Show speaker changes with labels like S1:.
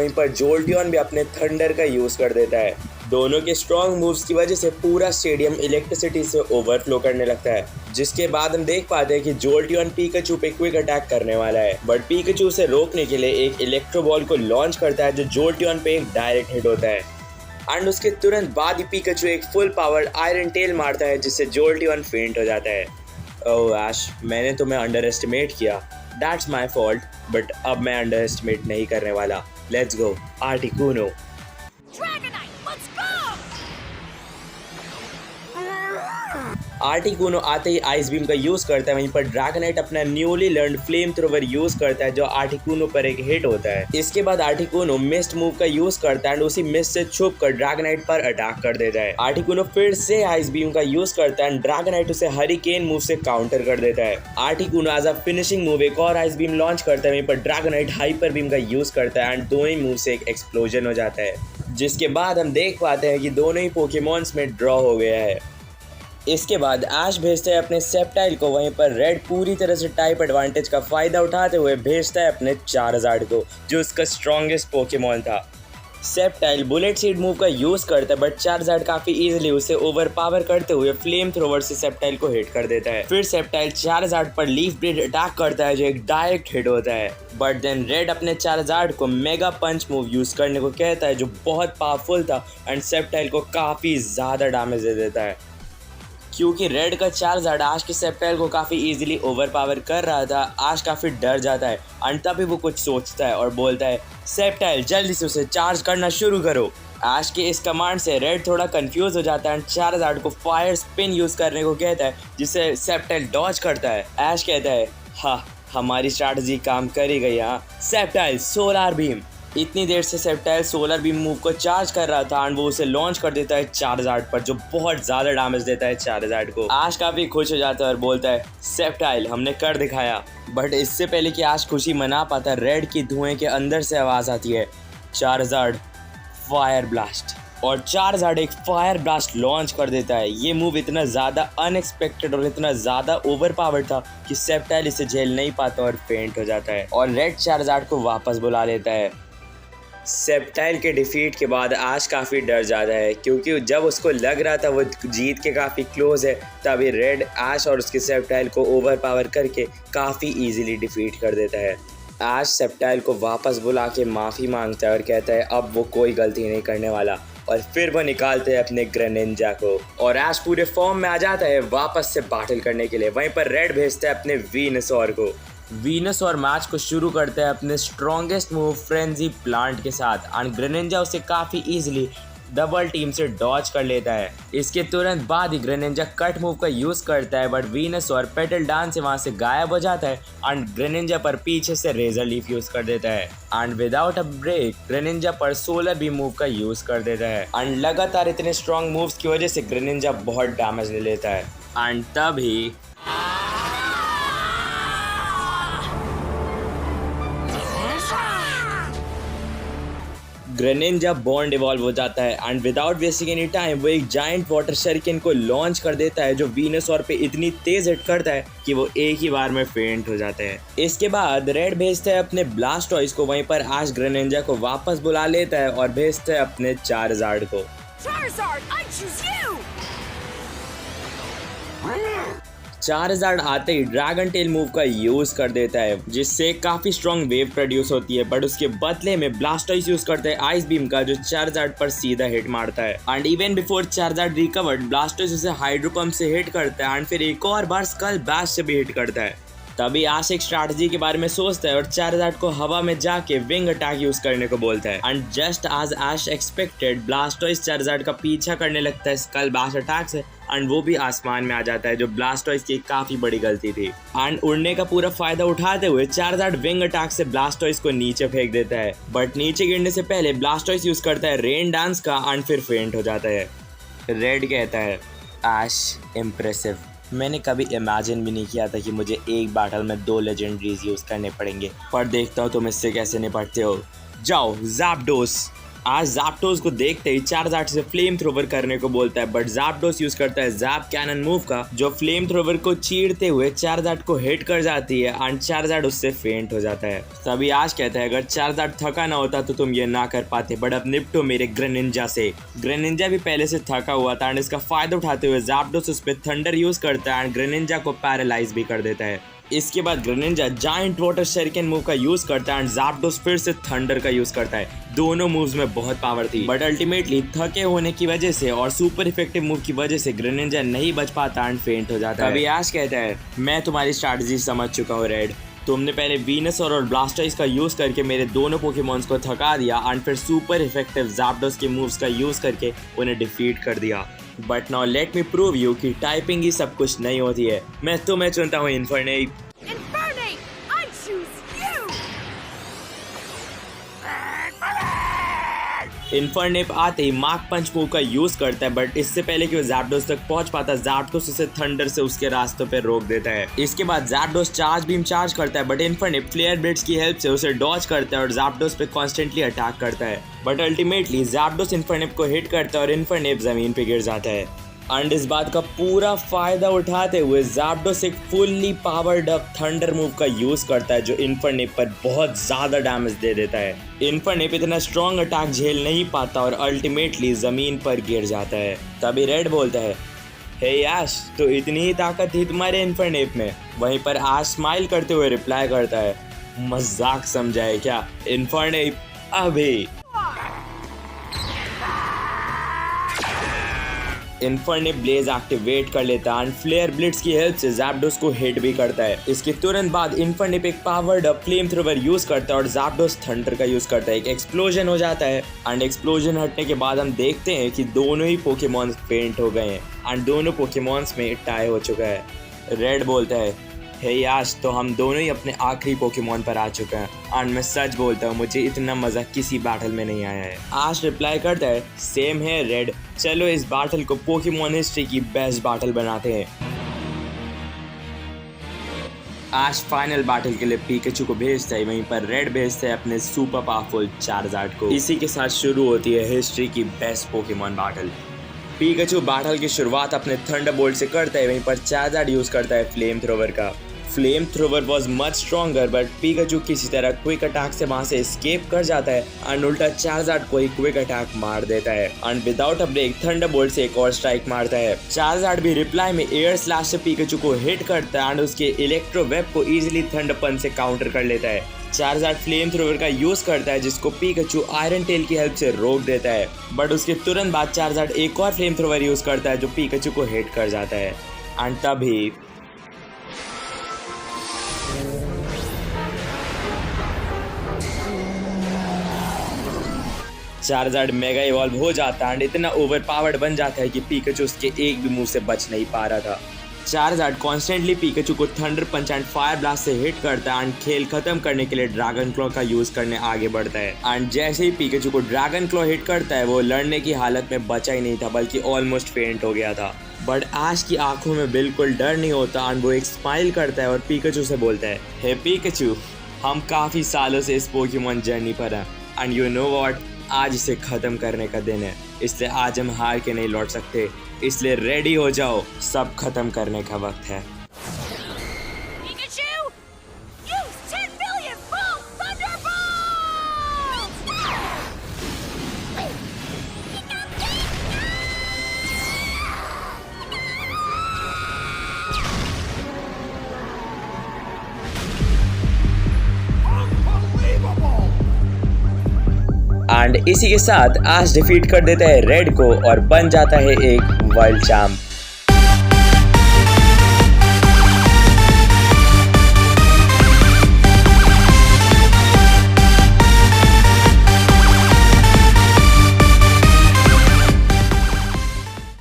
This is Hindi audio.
S1: वहीं पर जोल्टियन भी अपने थंडर का यूज कर देता है। दोनों के स्ट्रॉन्ग मूव्स की वजह से पूरा स्टेडियम इलेक्ट्रिसिटी से ओवरफ्लो करने लगता है, जिसके बाद हम देख पाते हैं कि जोल्टियन पीकाचू पे क्विक अटैक करने वाला है, बट पीकाचू उसे रोकने के लिए एक इलेक्ट्रो बॉल को लॉन्च करता है जो जोल्टियन पे एक डायरेक्ट हिट होता है। एंड उसके तुरंत बाद ही पीकाचू एक फुल पावर्ड आयरन टेल मारता है जिससे जोल्टियन फेंट हो जाता है। ओह ऐश, मैंने तुम्हें अंडर एस्टिमेट किया, दैट्स माई फॉल्ट, बट अब मैं अंडर एस्टिमेट नहीं करने वाला। Let's go Articuno. आर्टिकुनो आते ही आइस बीम का यूज करता है, वहीं पर ड्रैगनाइट अपना newly learn flame thrower use करता है जो आर्टिकुनो पर एक हिट होता है। इसके बाद आर्टिकुनो मिस्ट मूव का यूज करता है और उसी मिस्ट से छुप कर ड्रैगनाइट पर अटैक कर देता है। आर्टिकुनो फिर से आइस बीम का यूज करता है, ड्रैगनाइट उसे हरिकेन मूव से काउंटर कर देता है। Articuno as a finishing move एक और आइस बीम लॉन्च करता है, वहीं पर ड्रैगनाइट हाइपर बीम का यूज करता है एंड दोनों ही मूव से एक एक्सप्लोजन हो जाता है, जिसके बाद हम देख पाते हैं कि दोनों ही पोकेमॉन्स में ड्रॉ हो गया है। इसके बाद ऐश भेजता है अपने सेप्टाइल को, वहीं पर रेड पूरी तरह से टाइप एडवांटेज का फायदा उठाते हुए भेजता है अपने चारजार्ड को, जो उसका स्ट्रॉन्गेस्ट पोकेमॉन था। सेप्टाइल बुलेट सीड मूव का यूज करता है, बट चारजार्ड काफी इजीली उसे ओवरपावर करते हुए फ्लेम थ्रोवर से सेप्टाइल को हिट कर देता है। फिर सेप्टाइल चारजार्ड पर लीफ ब्लेड अटैक करता है जो एक डायरेक्ट हिट होता है, बट देन रेड अपने चारजार्ड को मेगा पंच मूव यूज करने को कहता है जो बहुत पावरफुल था एंड सेप्टाइल को काफी ज्यादा डैमेज दे देता है। क्योंकि रेड का चारजार्ड आश के सेप्टाइल को काफ़ी इजीली ओवरपावर कर रहा था, आश काफ़ी डर जाता है एंड तभी वो कुछ सोचता है और बोलता है, सेप्टाइल जल्दी से उसे चार्ज करना शुरू करो। ऐश के इस कमांड से रेड थोड़ा कंफ्यूज हो जाता है एंड चारजार्ड को फायर स्पिन यूज़ करने को कहता है, जिससे सेप्टाइल डॉज करता है। ऐश कहता है, हाँ हमारी स्ट्रैटेजी काम कर ही गई। हाँ सेप्टाइल सोलर बीम। इतनी देर से सेप्टाइल सोलर बीम मूव को चार्ज कर रहा था एंड वो उसे लॉन्च कर देता है चारजार्ड पर, जो बहुत ज़्यादा डैमेज देता है चारजार्ड को। आश काफ़ी खुश हो जाता है और बोलता है, सेप्टाइल हमने कर दिखाया। बट इससे पहले कि आश खुशी मना पाता, रेड की धुएं के अंदर से आवाज़ आती है, चारजार्ड फायर ब्लास्ट, और चारजार्ड एक फायर ब्लास्ट लॉन्च कर देता है। ये मूव इतना ज़्यादा अनएक्सपेक्टेड और इतना ज़्यादा ओवर पावर्ड था कि सेप्टाइल इसे झेल नहीं पाता और फेंट हो जाता है और रेड चारजार्ड को वापस बुला लेता है। सेप्टाइल के डिफीट के बाद आश काफ़ी डर जाता है, क्योंकि जब उसको लग रहा था वो जीत के काफ़ी क्लोज है, तभी रेड आश और उसके सेप्टाइल को ओवर पावर करके काफ़ी इजीली डिफीट कर देता है। आश सेप्टाइल को वापस बुला के माफ़ी मांगता है और कहता है अब वो कोई गलती नहीं करने वाला, और फिर वो निकालते हैं अपने ग्रेनिंजा को और आश पूरे फॉर्म में आ जाता है वापस से बैटल करने के लिए। वहीं पर रेड भेजता है अपने वीनसॉर को। वीनसॉर मैच को शुरू करता है अपने स्ट्रॉन्गेस्ट मूव फ्रेंजी प्लांट के साथ एंड ग्रेनिंजा उसे काफ़ी इजीली डबल टीम से डॉज कर लेता है। इसके तुरंत बाद ही ग्रेनिंजा कट मूव का यूज़ करता है, बट वीनसॉर पेटल डांस से वहाँ से गायब हो जाता है एंड ग्रेनिंजा पर पीछे से रेजर लीफ यूज़ कर देता है and without a break Greninja पर सोलर बीम मूव का यूज़ कर देता है एंड लगातार इतने स्ट्रॉन्ग मूव्स की वजह से ग्रेनिंजा बहुत डैमेज ले लेता है एंड तभी ग्रेनिंजा बॉन्ड इवॉल्व हो जाता है and without wasting any time वो एक जायंट वाटर शरिकेन को लॉन्च कर देता है, जो वीनसॉर पे इतनी तेज हिट करता है कि वो एक ही बार में फेंट हो जाते हैं। इसके बाद रेड भेजता है अपने ब्लास्टॉइस को, वहीं पर आश ग्रेनिंजा को वापस बुला लेता है और भेजता है अपने चारजार्ड को। चारजार्ड आते ही ड्रैगन टेल मूव का यूज कर देता है, जिससे काफी स्ट्रॉन्ग वेव प्रोड्यूस होती है, बट उसके बदले में ब्लास्टॉइस यूज करता है आइस बीम का, जो चारजार्ड पर सीधा हिट मारता है and even before Charizard recovered Blastoise उसे हाइड्रो पंप से हिट करता है एंड फिर एक और बार स्कल बैश से भी हिट करता है। तभी आश एक स्ट्रैटेजी के बारे में सोचता है और चारजार्ड को हवा में जाके विंग अटैक यूज करने को बोलता है एंड जस्ट एज आश एक्सपेक्टेड ब्लास्टॉइस चारजार्ड का पीछा करने लगता है स्कल बैश अटैक से एंड वो भी आसमान में आ जाता है, जो ब्लास्टॉइस की काफी बड़ी गलती थी एंड उड़ने का पूरा फायदा उठाते हुए चारजार्ड विंग अटैक से ब्लास्टॉइस को नीचे फेंक देता है, बट नीचे गिरने से पहले ब्लास्टॉइस यूज करता है रेन डांस का एंड फिर फेंट हो जाता है। रेड कहता है, ऐश इम्प्रेसिव, मैंने कभी इमेजिन भी नहीं किया था कि मुझे एक बैटल में 2 लेजेंडरीज यूज करने पड़ेंगे, पर देखता हूँ तुम इससे कैसे निपटते हो। जाओ ज़ैप्डोस। आज ज़ैप्डोस को देखते ही चारजार्ड से फ्लेम थ्रोवर करने को बोलता है, बट ज़ैप्डोस यूज करता है ज़ैप कैनन मूव का, जो फ्लेम थ्रोवर को चीरते हुए चारजार्ड को हिट कर जाती है एंड चारजार्ड उससे फेंट हो जाता है। तभी आज कहता है अगर चारजार्ड थका ना होता तो तुम ये ना कर पाते, बट अब निपटो मेरे ग्रेनिंजा से। ग्रेनिंजा भी पहले से थका हुआ था एंड इसका फायदा उठाते हुए ज़ैप्डोस उस पर थंडर यूज करता है एंड ग्रेनिंजा को पैरालाइज भी कर देता है। इसके बाद ग्रेनिंजा जायंट वाटर शरिकेन मूव का यूज करता है एंड ज़ैप्डोस फिर से थंडर का यूज करता है। दोनों मूव्स में बहुत पावर थी, बट अल्टीमेटली थके होने की वजह से और सुपर इफेक्टिव मूव की वजह से ग्रेनिंजा नहीं बच पाता एंड फेंट हो जाता है। अभी ऐश कहता है मैं तुम्हारी स्ट्रैटेजी समझ चुका हूँ रेड, तुमने पहले वीनसर और ब्लास्टोइस का यूज करके मेरे दोनों पोकेमॉन्स को थका दिया एंड फिर सुपर इफेक्टिव ज़ैप्डोस के मूव्स का यूज करके उन्हें डिफीट कर दिया। But now let me prove you कि टाइपिंग ही सब कुछ नहीं होती है। मैं तुम्हें चुनता हूँ इन्फर्नेट। इन्फर्नेप आते ही मार्क पंच मूव का यूज करता है, बट इससे पहले कि वो ज़ैप्डोस तक पहुंच पाता ज़ैप्डोस उसे थंडर से उसके रास्तों पे रोक देता है। इसके बाद ज़ैप्डोस चार्ज बीम चार्ज करता है, बट इन्फर्नेप फ्लेयर ब्लेड्स की हेल्प से उसे डॉज करता है और ज़ैप्डोस पे कॉन्स्टेंटली अटैक करता है। बट अल्टीमेटली ज़ैप्डोस इन्फर्नेप को हिट करता है और इन्फर्नेप जमीन पे गिर जाता है। एंड इस बात का पूरा फायदा उठाते हुए ज़ैप्डोस एक fully powered up thunder move का यूज करता है, जो इन्फर्नेप पर बहुत ज्यादा डैमेज दे देता है। इन्फर्नेप इतना स्ट्रॉन्ग अटैक झेल नहीं पाता और अल्टीमेटली जमीन पर गिर जाता है। तभी रेड बोलता है हे ऐश, तो इतनी ही ताकत थी तुम्हारे इन्फर्नेप में? वहीं पर ऐश स्माइल करते हुए रिप्लाई करता है मजाक समझा है क्या इन्फर्नेप? अभी इन्फर्नेप ब्लेज एक्टिवेट कर लेता है एंड फ्लेयर ब्लिट्स की हेल्प से ज़ैप्डोस को हिट भी करता है। इसके तुरंत बाद इन्फर्नेप एक powered up flame thrower use करता है और ज़ैप्डोस थंडर का यूज करता है। एक एक्सप्लोजन हो जाता है एंड एक्सप्लोजन हटने के बाद हम देखते हैं कि दोनों ही पोकेमॉन्स फेंट हो गए हैं एंड दोनों पोकेमॉन्स में टाई हो चुका है। रेड बोलता है हे याश, तो हम दोनों ही अपने आखिरी पोकेमॉन पर आ चुके हैं एंड मैं सच बोलता हूँ मुझे इतना मज़ा किसी बैटल में नहीं आया है। आश रिप्लाई करता है सेम है रेड, चलो इस बैटल को पोकेमॉन हिस्ट्री की बेस्ट बैटल बनाते हैं। आश फाइनल बैटल के लिए पिकाचू को भेजता है, वहीं पर रेड भेजता है अपने सुपर पावरफुल चारजार्ड को। इसी के साथ शुरू होती है हिस्ट्री की best Pokemon battle. Pikachu battle की शुरुआत अपने थंडरबोल्ट से करता है, वहीं पर चारजार्ड यूज करता है फ्लेम थ्रोवर का। Flame thrower was much stronger, but Pikachu किसी तरह क्विक अटैक से वहां से एस्केप कर जाता है एंड उल्टा चारजार्ड को एक क्विक अटैक मार देता है and without a break thunderbolt से एक और स्ट्राइक मारता है। चारजार्ड भी रिप्लाई में एयर स्लैश से पिकाचू को हिट करता है एंड उसके इलेक्ट्रो वेब को इजीली थंडर पंच से काउंटर कर लेता है। चारजार्ड फ्लेम थ्रोवर का यूज करता है, जिसको पिकाचू आयरन टेल की हेल्प से रोक देता है, बट उसके तुरंत बाद चारजार्ड एक और फ्लेम थ्रोवर यूज करता है जो पिकाचू को हिट कर जाता है। एंड तभी चारजार्ड मेगा इवॉल्व हो जाता है एंड इतना ओवरपावर्ड बन जाता है कि पिकाचू उसके एक भी मूव से बच नहीं पा रहा था। चारजार्ड कॉन्स्टेंटली पिकाचू को thunder punch and fire blast से हिट करता है एंड खेल खत्म करने के लिए ड्रैगन क्लॉ का यूज करने आगे बढ़ता है। एंड जैसे ही पिकाचू को ड्रैगन क्लॉ हिट करता है, वो लड़ने की हालत में बचा ही नहीं था, बल्कि ऑलमोस्ट फेंट हो गया था। बट ऐश की आंखों में बिल्कुल डर नहीं होता एंड वो एक स्माइल करता है और पिकाचू से बोलता है हे पिकाचू, हम काफी सालों से इस पोकेमॉन जर्नी पर हैं एंड यू नो व्हाट, आज इसे खत्म करने का दिन है, इसलिए आज हम हार के नहीं लौट सकते, इसलिए रेडी हो जाओ, सब खत्म करने का वक्त है। एंड इसी के साथ आज डिफीट कर देता है रेड को और बन जाता है एक वर्ल्ड चैंप।